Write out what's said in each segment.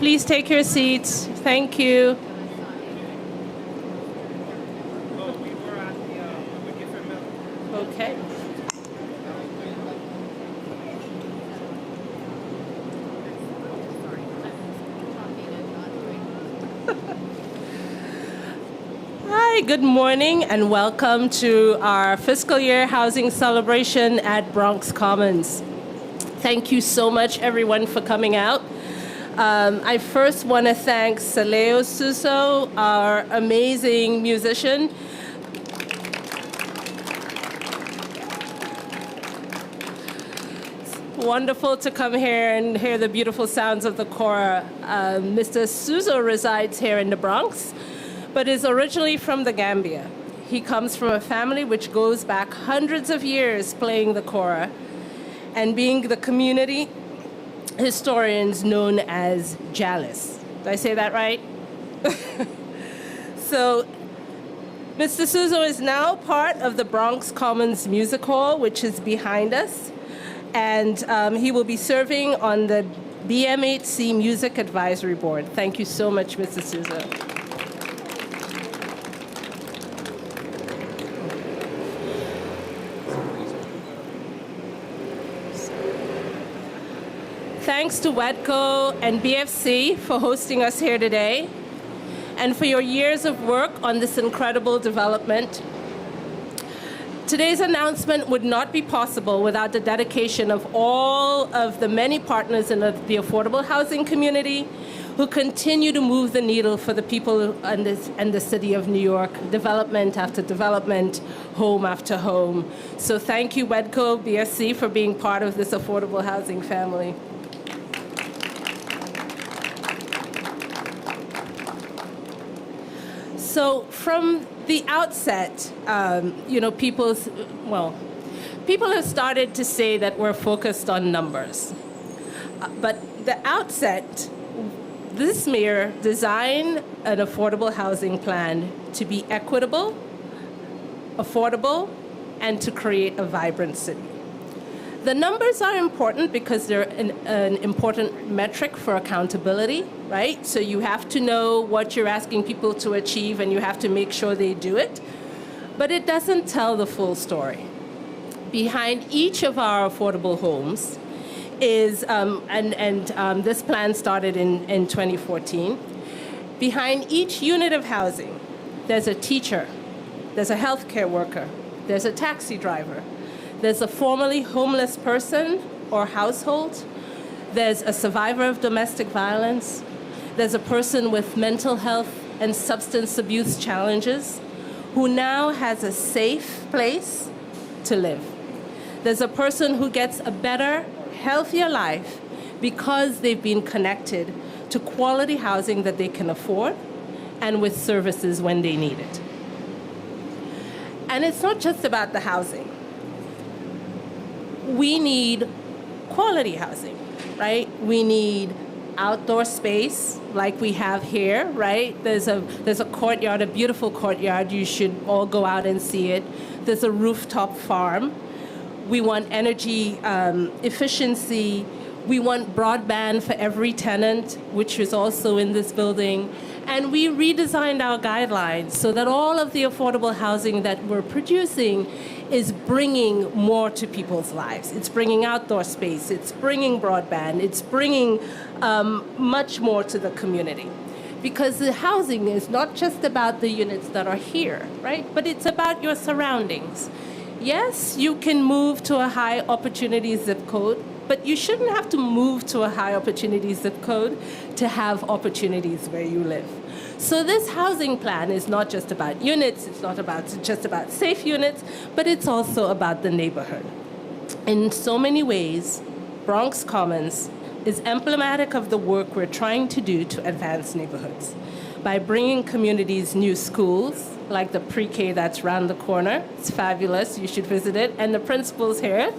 Please take your seats. Thank you. Okay. Hi, good morning, and welcome to our fiscal year housing celebration at Bronx Commons. Thank you so much, everyone, for coming out. I first want to thank Saleo Suso, our amazing musician. It's wonderful to come here and hear the beautiful sounds of the kora. Mr. Suso resides here in the Bronx, but is originally from the Gambia. He comes from a family which goes back hundreds of years playing the kora and being the community historians known as Jalis. Did I say that right? So, Mr. Suso is now part of the Bronx Commons Music Hall, which is behind us, and he will be serving on the BMHC Music Advisory Board. Thank you so much, Mr. Suso. Thanks to WEDCO and BFC for hosting us here today and for your years of work on this incredible development. Today's announcement would not be possible without the dedication of all of the many partners in the affordable housing community who continue to move the needle for the people and the city of New York, development after development, home after home. So thank you, WEDCO, BFC, for being part of this affordable housing family. So from the outset, people have started to say that we're focused on numbers. But the outset, this mayor designed an affordable housing plan to be equitable, affordable, and to create a vibrant city. The numbers are important because they're an important metric for accountability, right? So you have to know what you're asking people to achieve, and you have to make sure they do it. But it doesn't tell the full story. Behind each of our affordable homes is, this plan started in 2014, behind each unit of housing, there's a teacher, there's a healthcare worker, there's a taxi driver, there's a formerly homeless person or household. There's a survivor of domestic violence. There's a person with mental health and substance abuse challenges who now has a safe place to live. There's a person who gets a better, healthier life because they've been connected to quality housing that they can afford and with services when they need it. And it's not just about the housing. We need quality housing, right? We need outdoor space like we have here, right? There's a courtyard, a beautiful courtyard. You should all go out and see it. There's a rooftop farm. We want energy efficiency. We want broadband for every tenant, which is also in this building. And we redesigned our guidelines so that all of the affordable housing that we're producing is bringing more to people's lives. It's bringing outdoor space, it's bringing broadband, it's bringing much more to the community. Because the housing is not just about the units that are here, right? But it's about your surroundings. Yes, you can move to a high opportunity zip code, but you shouldn't have to move to a high opportunity zip code to have opportunities where you live. So this housing plan is not just about units, it's not just about safe units, but it's also about the neighborhood. In so many ways, Bronx Commons is emblematic of the work we're trying to do to advance neighborhoods by bringing communities new schools, like the pre-K that's around the corner. It's fabulous, you should visit it. And the principal's here,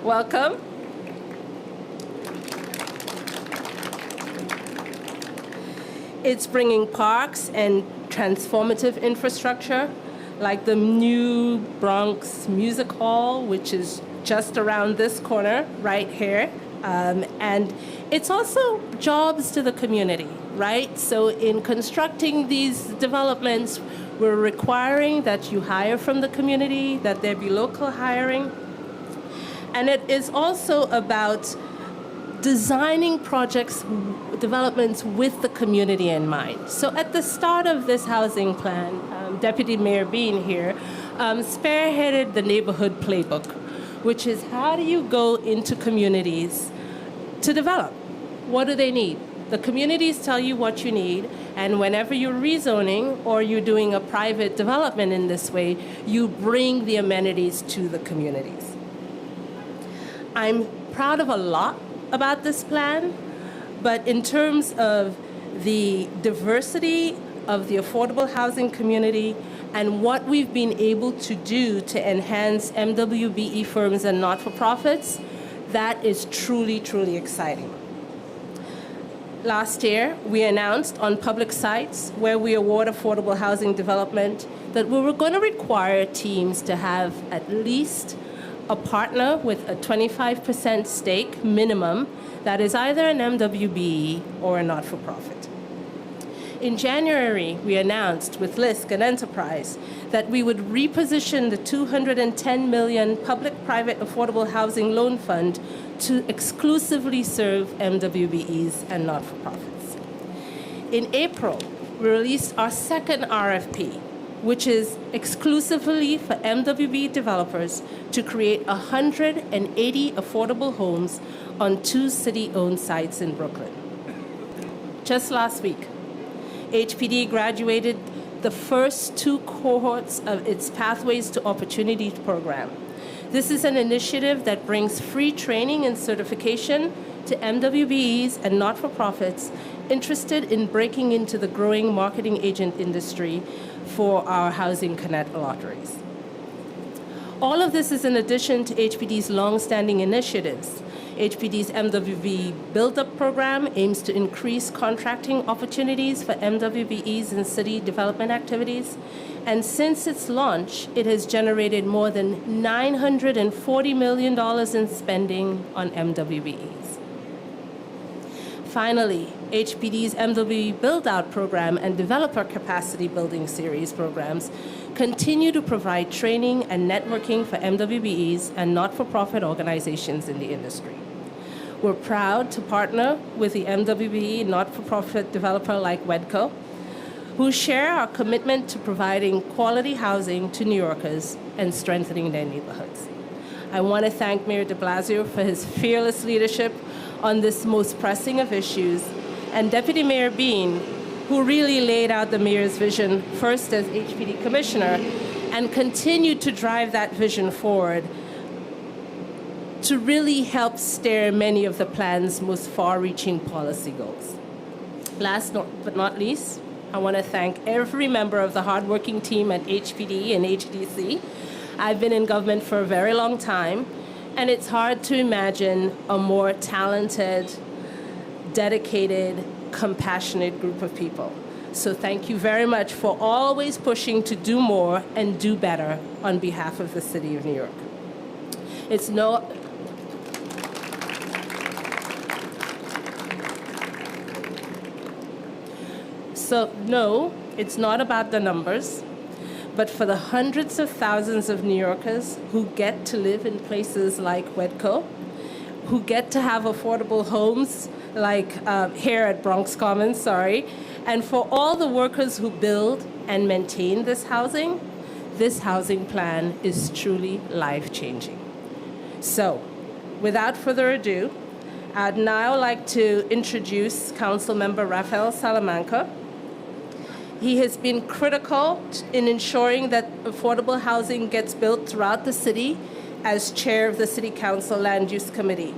welcome. It's bringing parks and transformative infrastructure, like the new Bronx Music Hall, which is just around this corner right here. And It's also jobs to the community, right? So in constructing these developments, we're requiring that you hire from the community, that there be local hiring. And it is also about designing projects, developments with the community in mind. So at the start of this housing plan, Deputy Mayor Bean here spearheaded the neighborhood playbook, which is how do you go into communities to develop? What do they need? The communities tell you what you need, and whenever you're rezoning or you're doing a private development in this way, you bring the amenities to the communities. I'm proud of a lot about this plan, but in terms of the diversity of the affordable housing community and what we've been able to do to enhance MWBE firms and not-for-profits, that is truly, truly exciting. Last year, we announced on public sites where we award affordable housing development that we were going to require teams to have at least a partner with a 25% stake minimum that is either an MWBE or a not-for-profit. In January, we announced with LISC and Enterprise that we would reposition the $210 million public-private affordable housing loan fund to exclusively serve MWBEs and not-for-profits. In April, we released our second RFP, which is exclusively for MWBE developers to create 180 affordable homes on 2 city-owned sites in Brooklyn. Just last week, HPD graduated the first 2 cohorts of its Pathways to Opportunity program. This is an initiative that brings free training and certification to MWBEs and not-for-profits interested in breaking into the growing marketing agent industry for our Housing Connect lotteries. All of this is in addition to HPD's long-standing initiatives. HPD's MWB Build-Up program aims to increase contracting opportunities for MWBEs in city development activities. And since its launch, it has generated more than $940 million in spending on MWBEs. Finally, HPD's MWB Build-Out program and Developer Capacity Building Series programs continue to provide training and networking for MWBEs and not-for-profit organizations in the industry. We're proud to partner with the MWBE not-for-profit developer like Wedco, who share our commitment to providing quality housing to New Yorkers and strengthening their neighborhoods. I want to thank Mayor de Blasio for his fearless leadership on this most pressing of issues, and Deputy Mayor Bean, who really laid out the mayor's vision first as HPD commissioner and continued to drive that vision forward to really help steer many of the plan's most far-reaching policy goals. Last but not least, I want to thank every member of the hardworking team at HPD and HDC. I've been in government for a very long time, and it's hard to imagine a more talented, dedicated, compassionate group of people. So thank you very much for always pushing to do more and do better on behalf of the city of New York. No, it's not about the numbers, but for the hundreds of thousands of New Yorkers who get to live in places like Wedco, who get to have affordable homes like here at Bronx Commons, and for all the workers who build and maintain this housing plan is truly life-changing. So, without further ado, I'd now like to introduce Councilmember Rafael Salamanca. He has been critical in ensuring that affordable housing gets built throughout the city as chair of the City Council Land Use Committee.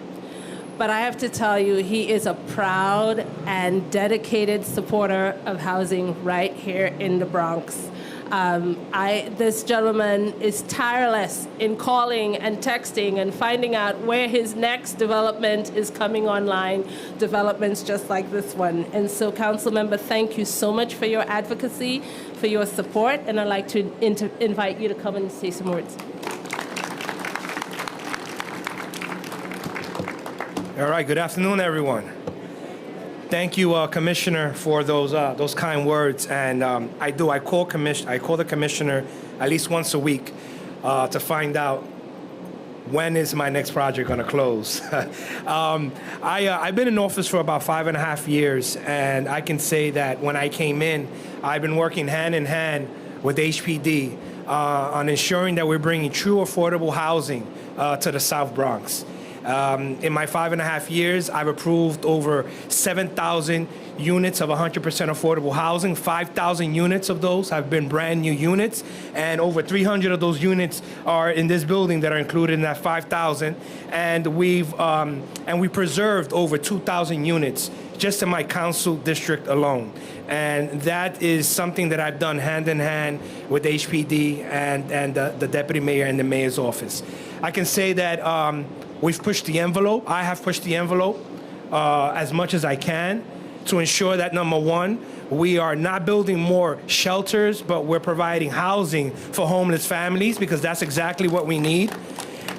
But I have to tell you, he is a proud and dedicated supporter of housing right here in the Bronx. This gentleman is tireless in calling and texting and finding out where his next development is coming online, developments just like this one. And so, Councilmember, thank you so much for your advocacy, for your support, and I'd like to invite you to come and say some words. All right, good afternoon, everyone. Thank you, Commissioner, for those kind words. And I call the Commissioner at least once a week to find out when is my next project going to close. I've been in office for about 5.5 years, and I can say that when I came in, I've been working hand in hand with HPD on ensuring that we're bringing true affordable housing to the South Bronx. In my 5.5 years, I've approved over 7,000 units of 100% affordable housing. 5,000 units of those have been brand new units, and over 300 of those units are in this building that are included in that 5,000. And we preserved over 2,000 units just in my council district alone. And that is something that I've done hand in hand with HPD and the deputy mayor and the mayor's office. I can say that we've pushed the envelope. I have pushed the envelope as much as I can to ensure that, number one, we are not building more shelters, but we're providing housing for homeless families, because that's exactly what we need.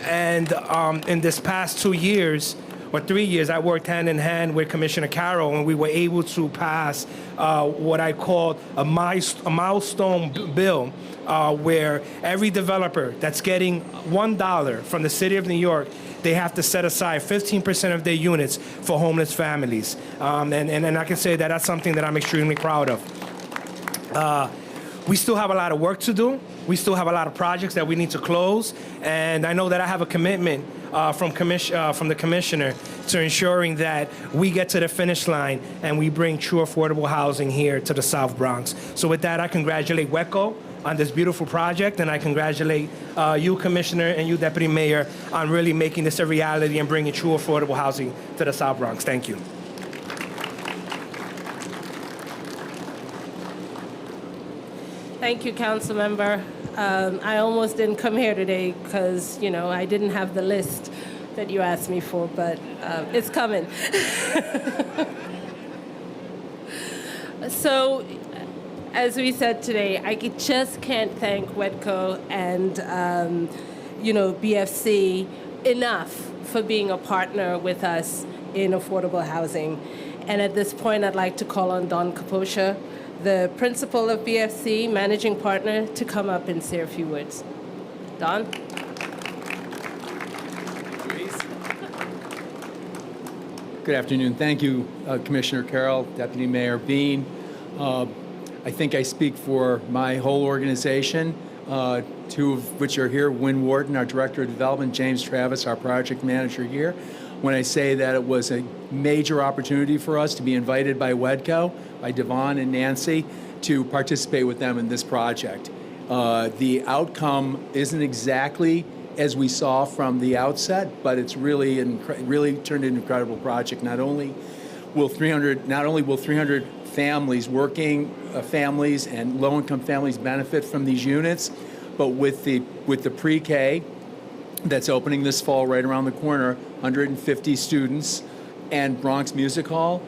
And in this past 2 years, or 3 years, I worked hand in hand with Commissioner Carroll, and we were able to pass what I called a milestone bill, where every developer that's getting $1 from the city of New York, they have to set aside 15% of their units for homeless families. And I can say that that's something that I'm extremely proud of. We still have a lot of work to do. We still have a lot of projects that we need to close. And I know that I have a commitment from the commissioner to ensuring that we get to the finish line and we bring true affordable housing here to the South Bronx. So with that, I congratulate WECO on this beautiful project, and I congratulate you, Commissioner, and you, Deputy Mayor, on really making this a reality and bringing true affordable housing to the South Bronx. Thank you. Thank you, Council Member. I almost didn't come here today because, I didn't have the list that you asked me for, but it's coming. So, as we said today, I just can't thank WEDCO and, BFC enough for being a partner with us in affordable housing. And at this point, I'd like to call on Don Kaposha, the principal of BFC, managing partner, to come up and say a few words. Don? Good afternoon. Thank you, Commissioner Carroll, Deputy Mayor Bean. I think I speak for my whole organization, two of which are here, Wynn Wharton, our Director of Development, James Travis, our project manager here, when I say that it was a major opportunity for us to be invited by WEDCO, by Devon and Nancy, to participate with them in this project. The outcome isn't exactly as we saw from the outset, but it's really turned into an incredible project. Not only will 300 families, working families and low-income families benefit from these units, but with the pre-K that's opening this fall right around the corner, 150 students, and Bronx Music Hall,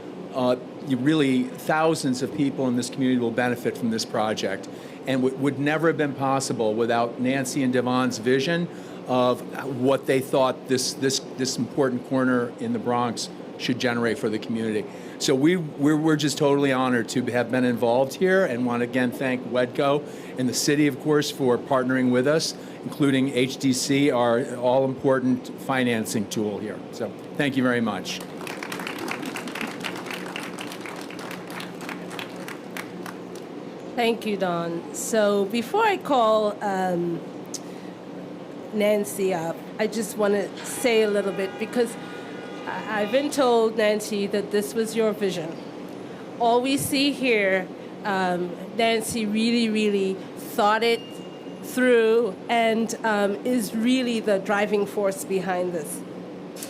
really thousands of people in this community will benefit from this project, and would never have been possible without Nancy and Devon's vision of what they thought this important corner in the Bronx should generate for the community. So we're just totally honored to have been involved here, and want to again thank WEDCO and the city, of course, for partnering with us, including HDC, our all-important financing tool here. So thank you very much. Thank you, Don. So before I call Nancy up, I just want to say a little bit, because I've been told, Nancy, that this was your vision. All we see here, Nancy really, really thought it through and is really the driving force behind this.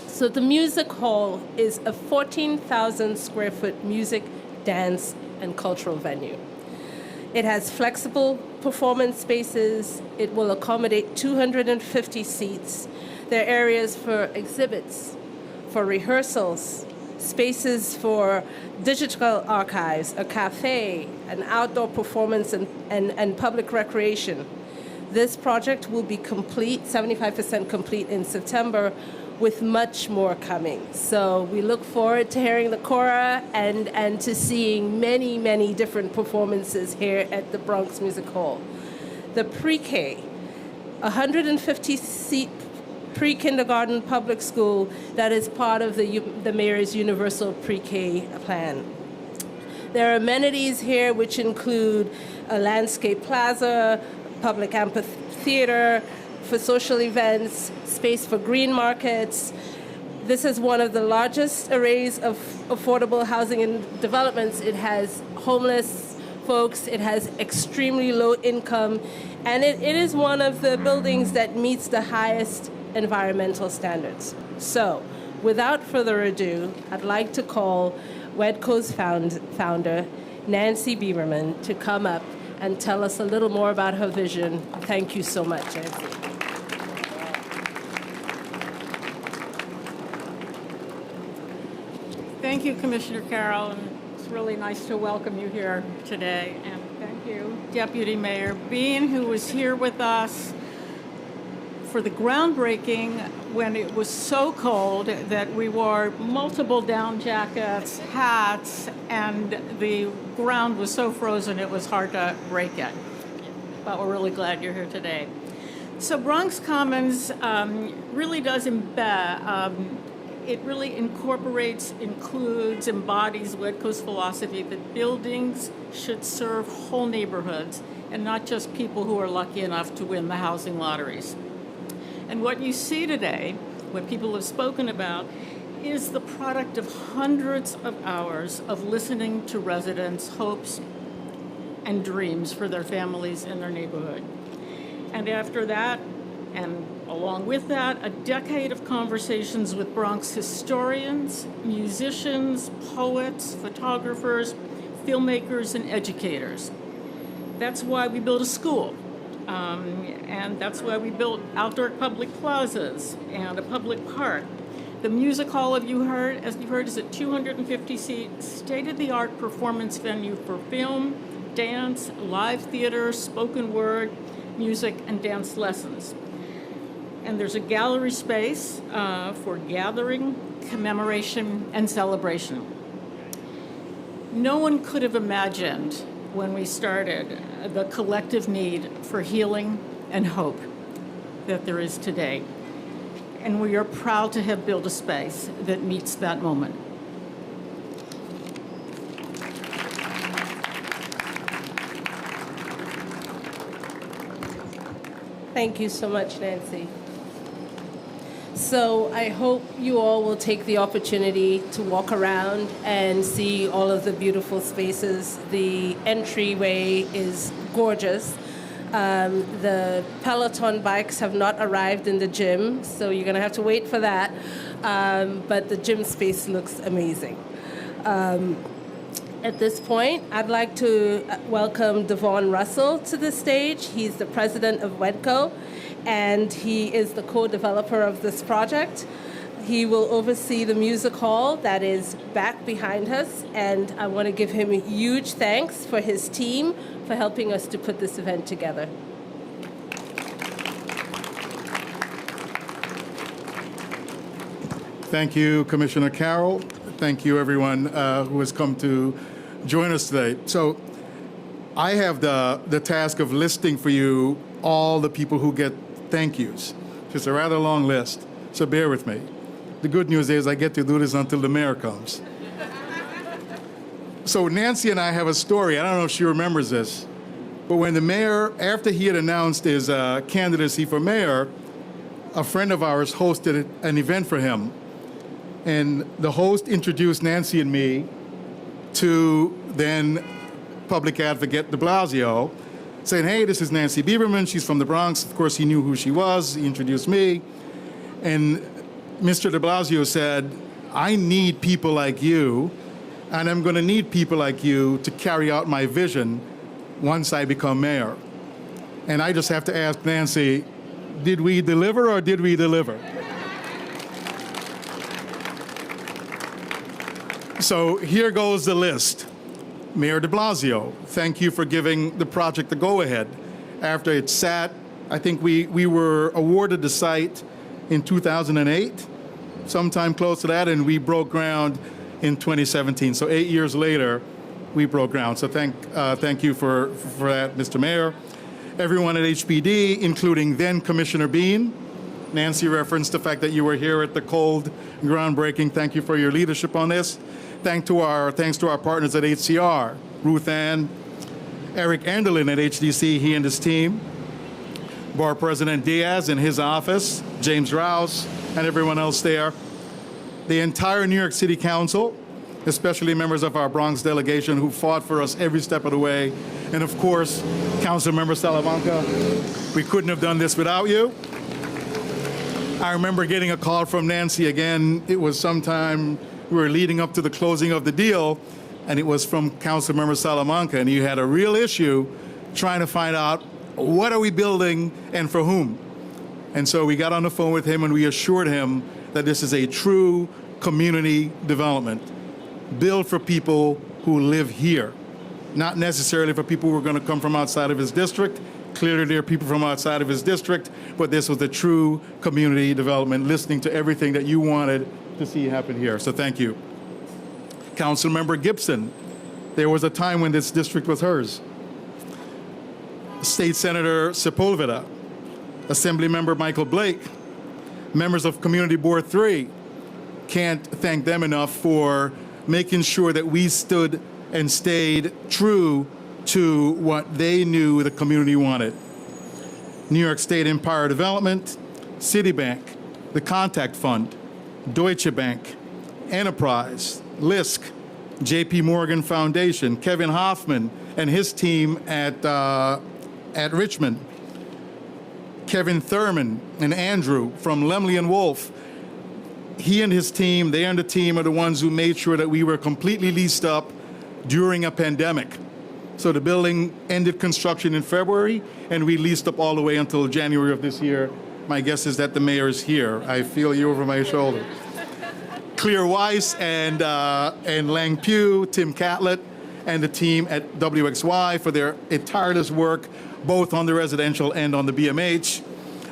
So the music hall is a 14,000 square foot music, dance, and cultural venue. It has flexible performance spaces. It will accommodate 250 seats. There are areas for exhibits, for rehearsals, spaces for digital archives, a cafe, an outdoor performance, and public recreation. This project will be complete, 75% complete in September, with much more coming. So we look forward to hearing the kora and to seeing many, many different performances here at the Bronx Music Hall. The pre-K, 150-seat pre-kindergarten public school that is part of the mayor's universal pre-K plan. There are amenities here which include a landscape plaza, public amphitheater for social events, space for green markets. This is one of the largest arrays of affordable housing and developments. It has homeless folks, it has extremely low income, and it is one of the buildings that meets the highest environmental standards. So, without further ado, I'd like to call WEDCO's founder, Nancy Bieberman, to come up and tell us a little more about her vision. Thank you so much, Nancy. Thank you, Commissioner Carroll, and it's really nice to welcome you here today. And thank you, Deputy Mayor Bean, who was here with us for the groundbreaking when it was so cold that we wore multiple down jackets, hats, and the ground was so frozen it was hard to break it. But we're really glad you're here today. So Bronx Commons really does embed, it really incorporates, includes, embodies WEDCO's philosophy that buildings should serve whole neighborhoods and not just people who are lucky enough to win the housing lotteries. And what you see today, what people have spoken about, is the product of hundreds of hours of listening to residents' hopes and dreams for their families and their neighborhood. And after that, and along with that, a decade of conversations with Bronx historians, musicians, poets, photographers, filmmakers, and educators. That's why we built a school. And that's why we built outdoor public plazas and a public park. The music hall, as you heard, is a 250-seat state-of-the-art performance venue for film, dance, live theater, spoken word, music, and dance lessons. And there's a gallery space for gathering, commemoration, and celebration. No one could have imagined when we started the collective need for healing and hope that there is today. And we are proud to have built a space that meets that moment. Thank you so much, Nancy. So I hope you all will take the opportunity to walk around and see all of the beautiful spaces. The entryway is gorgeous. The Peloton bikes have not arrived in the gym, so you're going to have to wait for that. But the gym space looks amazing. At this point, I'd like to welcome Devon Russell to the stage. He's the president of WEDCO, and he is the co-developer of this project. He will oversee the music hall that is back behind us, and I want to give him a huge thanks for his team for helping us to put this event together. Thank you, Commissioner Carroll. Thank you, everyone who has come to join us today. So I have the task of listing for you all the people who get thank yous. It's a rather long list, so bear with me. The good news is I get to do this until the mayor comes. So Nancy and I have a story. I don't know if she remembers this, but when the mayor, after he had announced his candidacy for mayor, a friend of ours hosted an event for him. And the host introduced Nancy and me to then public advocate de Blasio, saying, hey, this is Nancy Bieberman. She's from the Bronx. Of course, he knew who she was. He introduced me. And Mr. de Blasio said, I need people like you, and I'm going to need people like you to carry out my vision once I become mayor. And I just have to ask Nancy, did we deliver or did we deliver? So here goes the list. Mayor de Blasio, thank you for giving the project the go-ahead. After it sat, I think we were awarded the site in 2008. sometime close to that, and we broke ground in 2017. So 8 years later, we broke ground. So thank you for that, Mr. Mayor. Everyone at HPD, including then Commissioner Bean. Nancy referenced the fact that you were here at the cold groundbreaking. Thank you for your leadership on this. Thanks to our partners at HCR, Ruth Ann, Eric Enderlin at HDC, he and his team, Bar President Diaz in his office, James Rouse, and everyone else there. The entire New York City Council, especially members of our Bronx delegation who fought for us every step of the way. And of course, Councilmember Salamanca, we couldn't have done this without you. I remember getting a call from Nancy again. It was sometime we were leading up to the closing of the deal, and it was from Councilmember Salamanca, and you had a real issue trying to find out what are we building and for whom. And so we got on the phone with him and we assured him that this is a true community development, built for people who live here, not necessarily for people who are going to come from outside of his district. Clearly, there are people from outside of his district, but this was a true community development, listening to everything that you wanted to see happen here. So thank you. Councilmember Gibson, there was a time when this district was hers. State Senator Sepulveda, Assemblymember Michael Blake, members of Community Board 3, can't thank them enough for making sure that we stood and stayed true to what they knew the community wanted. New York State Empire Development, Citibank, the Contact Fund, Deutsche Bank, Enterprise, LISC, JP Morgan Foundation, Kevin Hoffman and his team at Richmond, Kevin Thurman and Andrew from Lemley and Wolf. He and his team, they and the team are the ones who made sure that we were completely leased up during a pandemic. So the building ended construction in February, and we leased up all the way until January of this year. My guess is that the mayor is here. I feel you over my shoulder. Clear Weiss and Lang Pugh, Tim Catlett, and the team at WXY for their tireless work, both on the residential and on the BMH.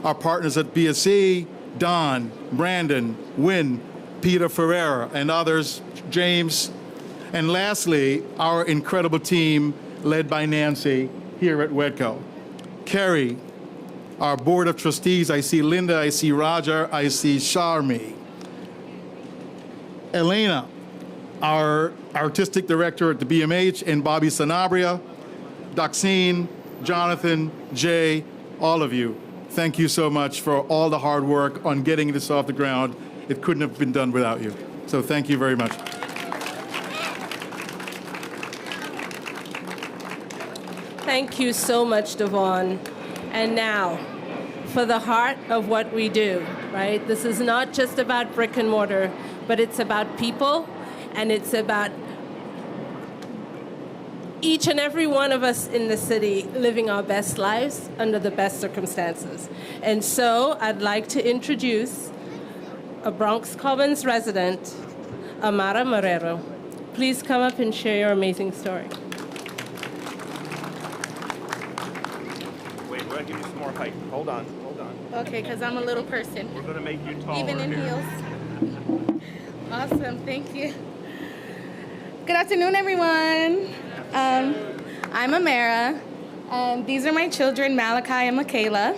Our partners at BSC, Don, Brandon, Wynn, Peter Ferreira, and others, James. And lastly, our incredible team led by Nancy here at WEDCO. Kerry, our board of trustees, I see Linda, I see Roger, I see Sharmi. Elena, our artistic director at the BMH, and Bobby Sanabria, Doxine, Jonathan, Jay, all of you. Thank you so much for all the hard work on getting this off the ground. It couldn't have been done without you. So thank you very much. Thank you so much, Devon. And now, for the heart of what we do, right? This is not just about brick and mortar, but it's about people, and it's about each and every one of us in the city living our best lives under the best circumstances. And so I'd like to introduce a Bronx Commons resident, Amara Marrero. Please come up and share your amazing story. Wait, we're gonna give you some more height. Hold on. Okay, because I'm a little person, We're gonna make you taller. even in here. heels. Awesome, thank you. Good afternoon, everyone. I'm Amara, and these are my children, Malachi and Michaela,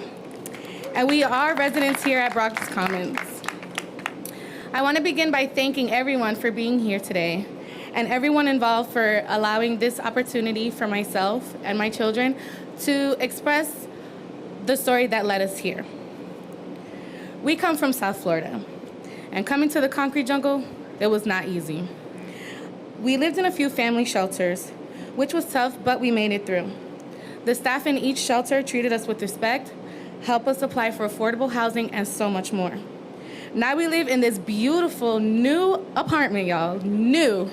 and we are residents here at Bronx Commons. I want to begin by thanking everyone for being here today, and everyone involved for allowing this opportunity for myself and my children to express the story that led us here. We come from South Florida, and coming to the concrete jungle, it was not easy. We lived in a few family shelters, which was tough, but we made it through. The staff in each shelter treated us with respect, helped us apply for affordable housing, and so much more. Now we live in this beautiful new apartment, y'all, new.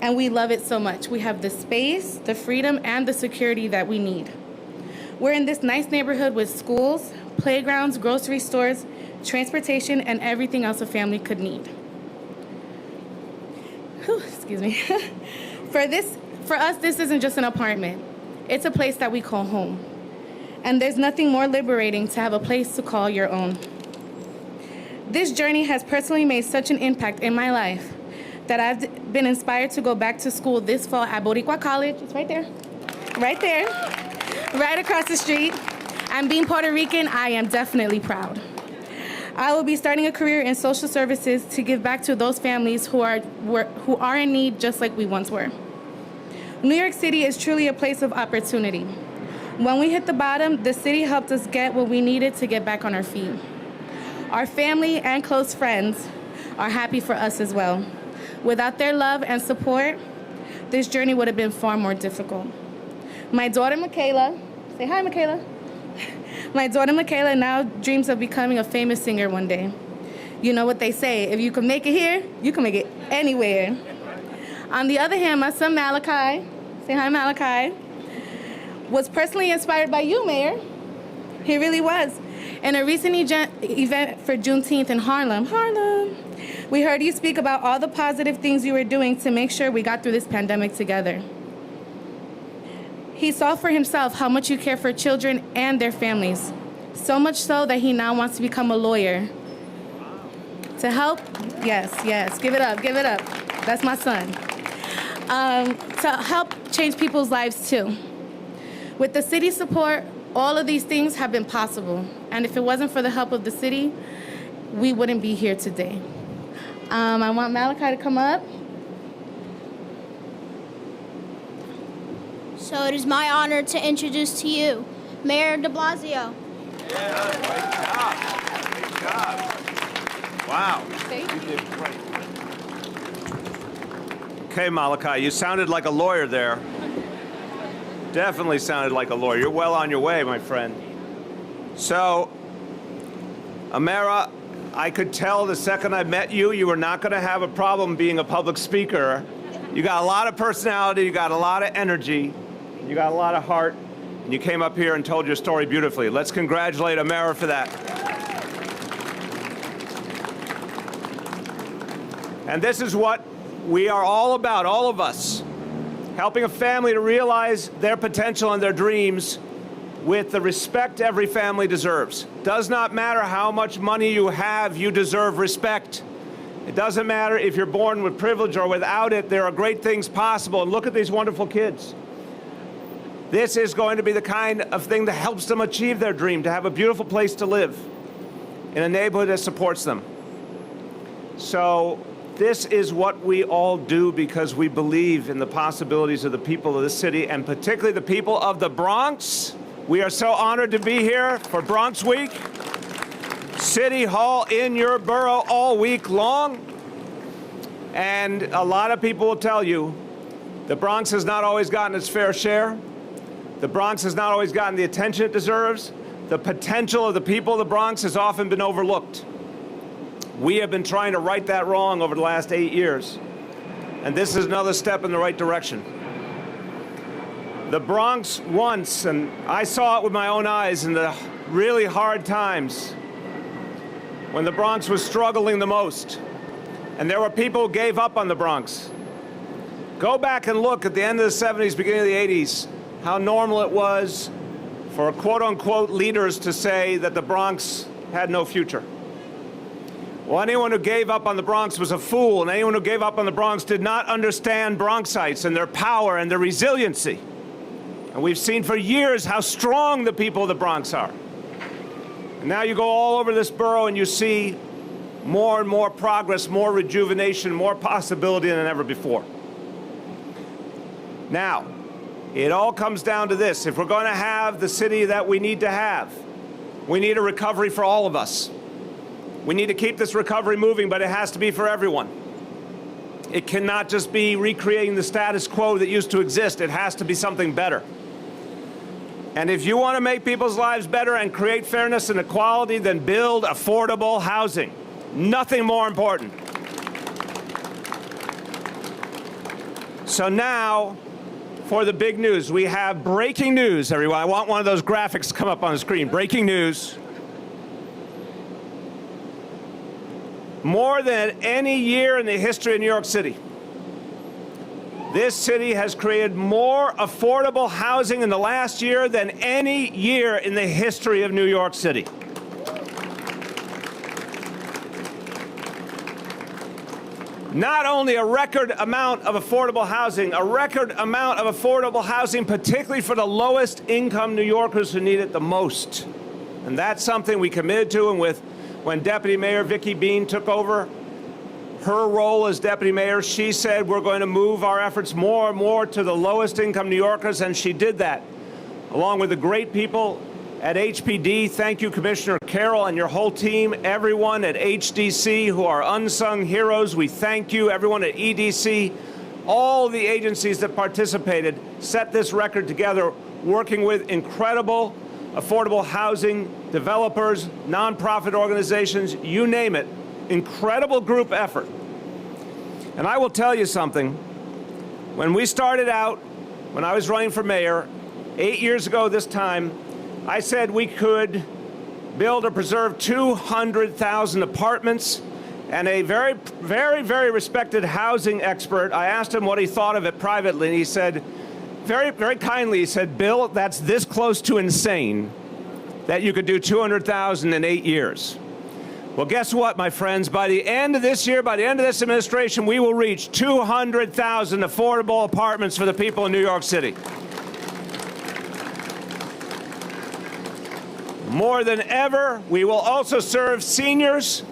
And we love it so much. We have the space, the freedom, and the security that we need. We're in this nice neighborhood with schools, playgrounds, grocery stores, transportation, and everything else a family could need. Whew, excuse me. For us, this isn't just an apartment. It's a place that we call home. And there's nothing more liberating to have a place to call your own. This journey has personally made such an impact in my life that I've been inspired to go back to school this fall at Boricua College. It's right there, right across the street. And being Puerto Rican, I am definitely proud. I will be starting a career in social services to give back to those families who are in need just like we once were. New York City is truly a place of opportunity. When we hit the bottom, the city helped us get what we needed to get back on our feet. Our family and close friends are happy for us as well. Without their love and support, this journey would have been far more difficult. My daughter, Michaela, say hi, Michaela. My daughter, Michaela, now dreams of becoming a famous singer one day. You know what they say, if you can make it here, you can make it anywhere. On the other hand, my son, Malachi, say hi, Malachi, was personally inspired by you, Mayor. He really was. In a recent event for Juneteenth in Harlem, we heard you speak about all the positive things you were doing to make sure we got through this pandemic together. He saw for himself how much you care for children and their families, so much so that he now wants to become a lawyer. To help, yes, give it up. That's my son. To help change people's lives too. With the city's support, all of these things have been possible. And if it wasn't for the help of the city, we wouldn't be here today. I want Malachi to come up. So it is my honor to introduce to you Mayor de Blasio. Yeah, great job. Wow. Thank you. You did great. Okay, Malachi, you sounded like a lawyer there. Definitely sounded like a lawyer. You're well on your way, my friend. So, Amara, I could tell the second I met you, you were not going to have a problem being a public speaker. You got a lot of personality, you got a lot of energy, you got a lot of heart, and you came up here and told your story beautifully. Let's congratulate Amara for that. And this is what we are all about, all of us. Helping a family to realize their potential and their dreams with the respect every family deserves. Does not matter how much money you have, you deserve respect. It doesn't matter if you're born with privilege or without it, there are great things possible. And look at these wonderful kids. This is going to be the kind of thing that helps them achieve their dream, to have a beautiful place to live in a neighborhood that supports them. So this is what we all do because we believe in the possibilities of the people of this city, and particularly the people of the Bronx. We are so honored to be here for Bronx Week. City Hall in your borough all week long. And a lot of people will tell you the Bronx has not always gotten its fair share. The Bronx has not always gotten the attention it deserves. The potential of the people of the Bronx has often been overlooked. We have been trying to right that wrong over the last 8 years, and this is another step in the right direction. The Bronx once, and I saw it with my own eyes in the really hard times when the Bronx was struggling the most, and there were people who gave up on the Bronx. Go back and look at the end of the 70s, beginning of the 80s, how normal it was for quote-unquote leaders to say that the Bronx had no future. Well, anyone who gave up on the Bronx was a fool, and anyone who gave up on the Bronx did not understand Bronxites and their power and their resiliency. And we've seen for years how strong the people of the Bronx are. And now you go all over this borough and you see more and more progress, more rejuvenation, more possibility than ever before. Now, it all comes down to this. If we're going to have the city that we need to have, we need a recovery for all of us. We need to keep this recovery moving, but it has to be for everyone. It cannot just be recreating the status quo that used to exist. It has to be something better. And if you want to make people's lives better and create fairness and equality, then build affordable housing. Nothing more important. So now, for the big news. We have breaking news, everyone. I want one of those graphics to come up on the screen. Breaking news. More than any year in the history of New York City, this city has created more affordable housing in the last year than any year in the history of New York City. Not only a record amount of affordable housing, particularly for the lowest income New Yorkers who need it the most. And that's something we committed to, and when Deputy Mayor Vicki Bean took over her role as Deputy Mayor, she said we're going to move our efforts more and more to the lowest income New Yorkers, and she did that, along with the great people at HPD. Thank you, Commissioner Carroll and your whole team, everyone at HDC who are unsung heroes. We thank you, everyone at EDC, all the agencies that participated, set this record together, working with incredible affordable housing developers, nonprofit organizations, you name it. Incredible group effort. And I will tell you something. When we started out, when I was running for mayor, 8 years ago this time, I said we could build or preserve 200,000 apartments, and a very, very, very respected housing expert, I asked him what he thought of it privately, and he said, very, very kindly, he said, Bill, that's this close to insane that you could do 200,000 in 8 years. Well, guess what, my friends? By the end of this year, by the end of this administration, we will reach 200,000 affordable apartments for the people in New York City. More than ever, we will also serve seniors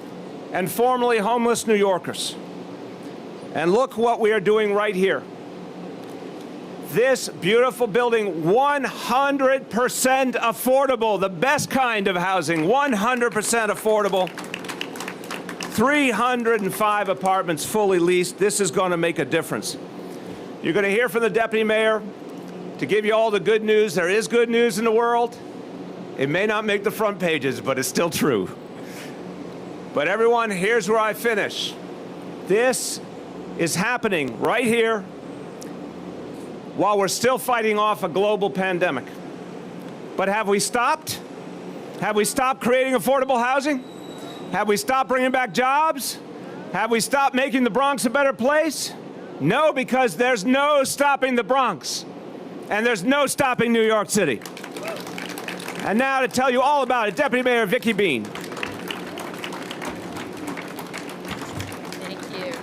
and formerly homeless New Yorkers. And look what we are doing right here. This beautiful building, 100% affordable, the best kind of housing, 100% affordable. 305 apartments fully leased. This is going to make a difference. You're going to hear from the Deputy Mayor to give you all the good news. There is good news in the world. It may not make the front pages, but it's still true. But everyone, here's where I finish. This is happening right here while we're still fighting off a global pandemic. But have we stopped? Have we stopped creating affordable housing? Have we stopped bringing back jobs? Have we stopped making the Bronx a better place? No, because there's no stopping the Bronx. And there's no stopping New York City. And now to tell you all about it, Deputy Mayor Vicki Bean. Thank you.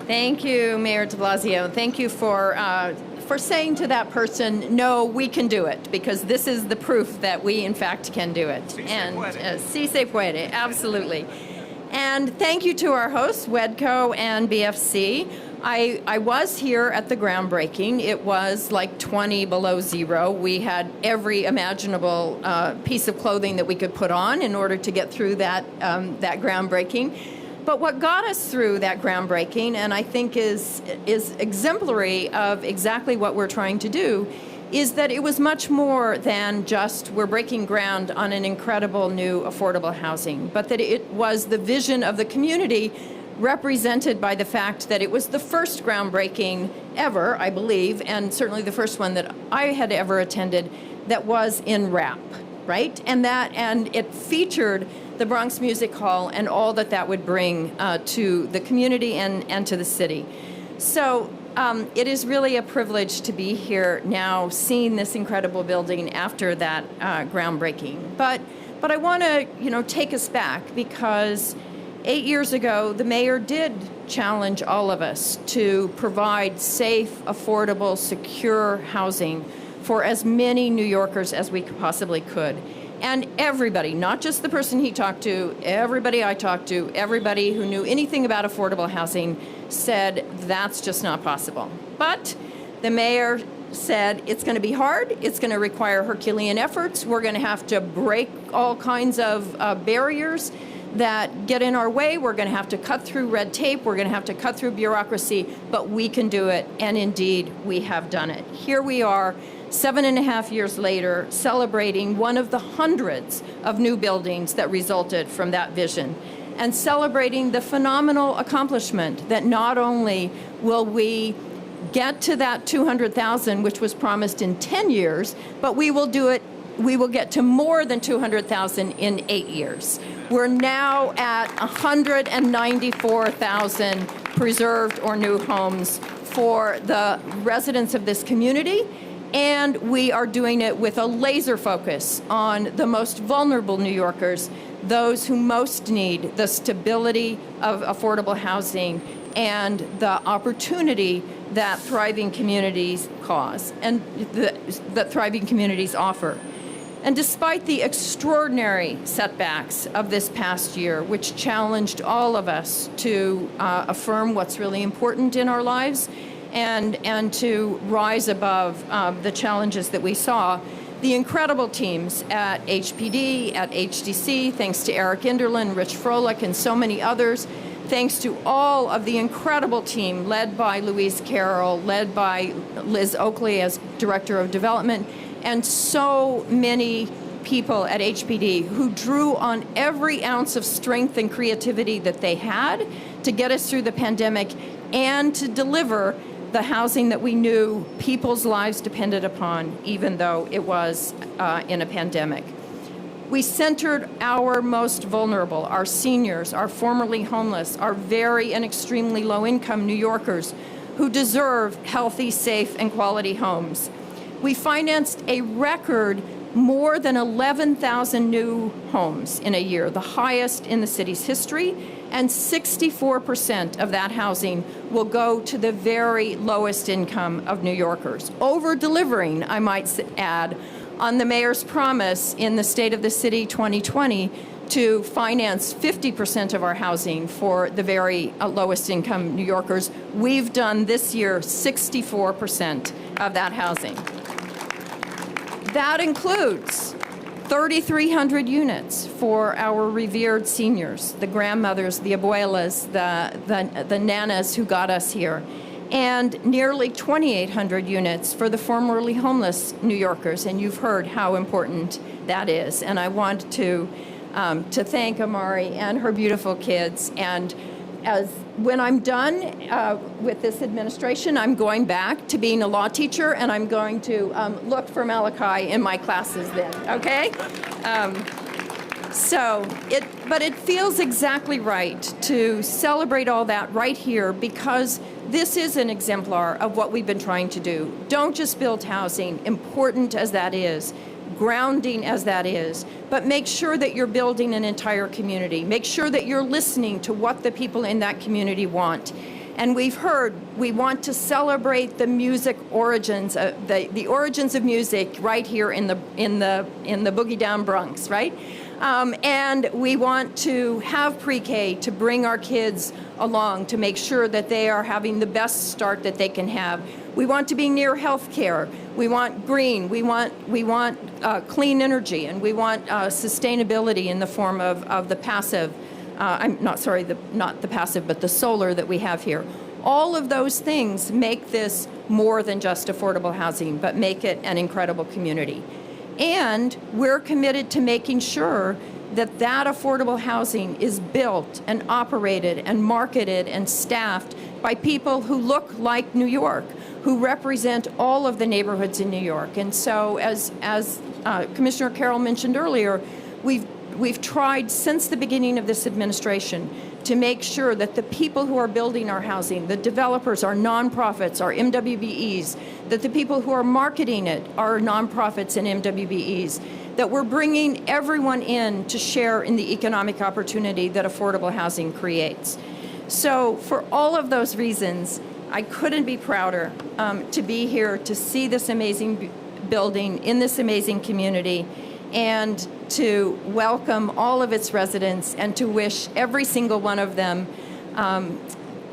Thank you, Mayor de Blasio. Thank you for saying to that person, no, we can do it, because this is the proof that we, in fact, can do it. Si se puede, absolutely. And thank you to our hosts, WEDCO and BFC. I was here at the groundbreaking. It was like 20 below zero. We had every imaginable piece of clothing that we could put on in order to get through that groundbreaking. But what got us through that groundbreaking, and I think is exemplary of exactly what we're trying to do, is that it was much more than just we're breaking ground on an incredible new affordable housing, but that it was the vision of the community represented by the fact that it was the first groundbreaking ever, I believe, and certainly the first one that I had ever attended that was in rap, right? And it featured the Bronx Music Hall and all that would bring to the community and to the city. So it is really a privilege to be here now, seeing this incredible building after that groundbreaking. But I want to, take us back, because 8 years ago, the mayor did challenge all of us to provide safe, affordable, secure housing for as many New Yorkers as we possibly could. And everybody, not just the person he talked to, everybody I talked to, everybody who knew anything about affordable housing said that's just not possible. But the mayor said it's going to be hard, it's going to require Herculean efforts, we're going to have to break all kinds of barriers that get in our way, we're going to have to cut through red tape, we're going to have to cut through bureaucracy, but we can do it, and indeed we have done it. Here we are, 7.5 years later, celebrating one of the hundreds of new buildings that resulted from that vision, and celebrating the phenomenal accomplishment that not only will we get to that 200,000, which was promised in 10 years, but we will do it. We will get to more than 200,000 in 8 years. We're now at 194,000 preserved or new homes for the residents of this community, And we are doing it with a laser focus on the most vulnerable New Yorkers, those who most need the stability of affordable housing and the opportunity that thriving communities cause and that thriving communities offer. And despite the extraordinary setbacks of this past year, which challenged all of us to affirm what's really important in our lives and to rise above the challenges that we saw, the incredible teams at HPD, at HDC, thanks to Eric Inderlin, Rich Froelich, and so many others, thanks to all of the incredible team led by Louise Carroll, led by Liz Oakley as Director of Development, and so many people at HPD who drew on every ounce of strength and creativity that they had to get us through the pandemic and to deliver the housing that we knew people's lives depended upon, even though it was in a pandemic. We centered our most vulnerable, our seniors, our formerly homeless, our very and extremely low-income New Yorkers who deserve healthy, safe, and quality homes. We financed a record more than 11,000 new homes in a year, the highest in the city's history, and 64% of that housing will go to the very lowest income of New Yorkers, over-delivering, I might add, on the mayor's promise in the State of the City 2020 to finance 50% of our housing for the very lowest income New Yorkers. We've done this year 64% of that housing. That includes 3,300 units for our revered seniors, the grandmothers, the abuelas, the nanas who got us here, and nearly 2,800 units for the formerly homeless New Yorkers. And you've heard how important that is. And I want to thank Amari and her beautiful kids. And when I'm done with this administration, I'm going back to being a law teacher, and I'm going to look for Malachi in my classes then, okay? But it feels exactly right to celebrate all that right here, because this is an exemplar of what we've been trying to do. Don't just build housing, important as that is, grounding as that is, but make sure that you're building an entire community. Make sure that you're listening to what the people in that community want. And we've heard we want to celebrate the music origins, the origins of music right here in the boogie down Bronx, right? And we want to have pre-K to bring our kids along to make sure that they are having the best start that they can have. We want to be near health care. We want green. We want clean energy, and we want sustainability in the form of the passive. Not the passive, but the solar that we have here. All of those things make this more than just affordable housing, but make it an incredible community. And we're committed to making sure that that affordable housing is built and operated and marketed and staffed by people who look like New York, who represent all of the neighborhoods in New York. And so, as Commissioner Carroll mentioned earlier, we've tried since the beginning of this administration to make sure that the people who are building our housing, the developers, our nonprofits, our MWBEs, that the people who are marketing it are nonprofits and MWBEs, that we're bringing everyone in to share in the economic opportunity that affordable housing creates. So for all of those reasons, I couldn't be prouder to be here to see this amazing building in this amazing community, and to welcome all of its residents and to wish every single one of them,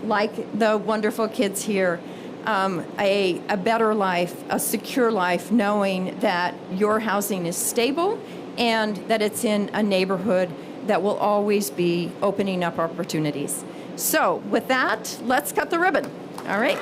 like the wonderful kids here, a better life, a secure life, knowing that your housing is stable and that it's in a neighborhood that will always be opening up opportunities. So with that, let's cut the ribbon. All right.